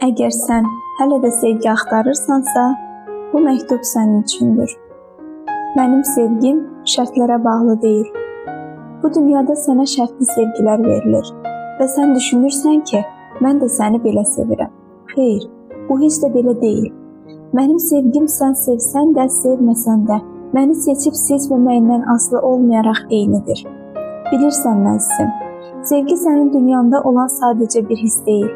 Əgər sən hələ də sevgi axtarırsansa, bu məktub sənin üçündür. Mənim sevgim şərtlərə bağlı deyil. Bu dünyada sənə şərtli sevgilər verilir və sən düşünürsən ki, mən də səni belə sevirəm. Xeyr, bu heç də belə deyil. Mənim sevgim sən sevsən də, sevməsən də, məni seçib seçməməyindən asılı olmayaraq eynidir. Bilirsən məzizim, sevgi sənin dünyanda olan sadəcə bir his deyil.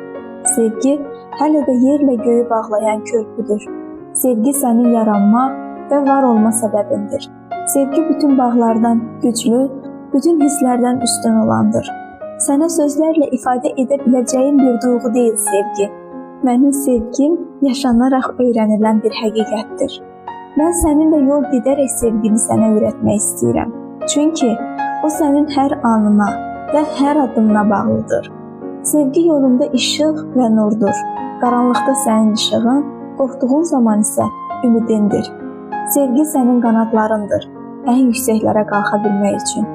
Sevgi hələ də yerlə göyü bağlayan körpüdür. Sevgi sənin yaranma və var olma səbəbindir. Sevgi bütün bağlardan güclü, bütün hisslərdən üstün olandır. Sənə sözlərlə ifadə edə biləcəyim bir duyğu deyil sevgi. Mənim sevgim yaşanaraq öyrənilən bir həqiqətdir. Mən səninlə yol gedərək sevgini sənə öyrətmək istəyirəm. Çünki o sənin hər anına və hər addımına bağlıdır. Sevgi yolunda işıq və nurdur. Qaranlıqda sənin işığın, qorxduğun zaman isə ümidindir. Sevgi sənin qanadlarındır, ən yüksəklərə qalxa bilmək üçün.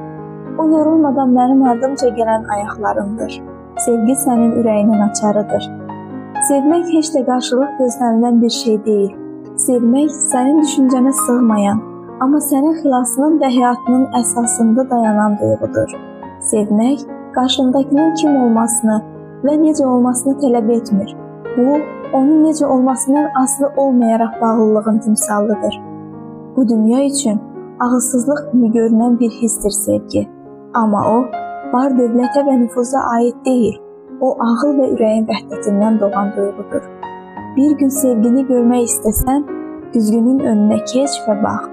O yorulmadan mənim ardımca gələn ayaqlarındır. Sevgi sənin ürəyinin açarıdır. Sevmək heç də qarşılıq gözlənilən bir şey deyil. Sevmək sənin düşüncənə sığmayan, amma sənin xilasının və həyatının əsasında dayanan duyğudur. Sevmək qarşındakının kim olmasını və necə olmasını tələb etmir. Bu, onun necə olmasından asılı olmayaraq bağlılığın timsallıdır. Bu dünya üçün ağılsızlıq kimi görünən bir hissdir sevgi. Amma o, var dövlətə və nüfuza aid deyil. O, ağıl və ürəyin vəhdətindən doğan duyğudur. Bir gün sevgini görmək istəsən, güzgünün önünə keç və bax.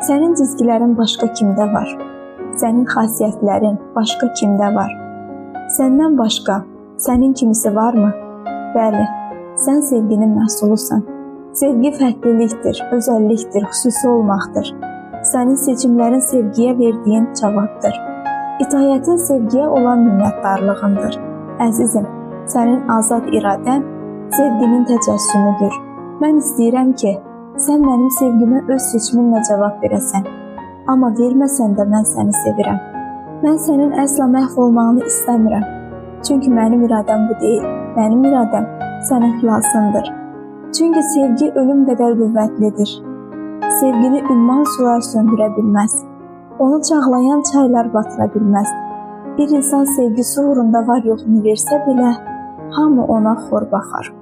Sənin cizgilərin başqa kimdə var? Sənin xasiyyətlərin başqa kimdə var? Səndən başqa, sənin kimisi varmı? Bəli, sən sevginin məhsulusan. Sevgi fərqlilikdir, özəllikdir, xüsusi olmaqdır. Sənin seçimlərin sevgiyə verdiyin cavabdır. İtaətin sevgiyə olan minnətdarlığındır. Əzizim, sənin azad iradən sevginin təcəssümüdür. Mən istəyirəm ki, sən mənim sevgimə öz seçiminlə cavab verəsən. Amma verməsən də mən səni sevirəm. Mən sənin əsla məhv olmağını istəmirəm. Çünki mənim iradəm bu deyil. Mənim iradəm sənin xilasındır. Çünki sevgi ölüm qədər qüvvətlidir. Sevgini ümman sular söndürə bilməz. Onu çağlayan çaylar batıra bilməz. Bir insan sevgisi uğrunda var yoxunu versə belə, hamı ona xor baxar.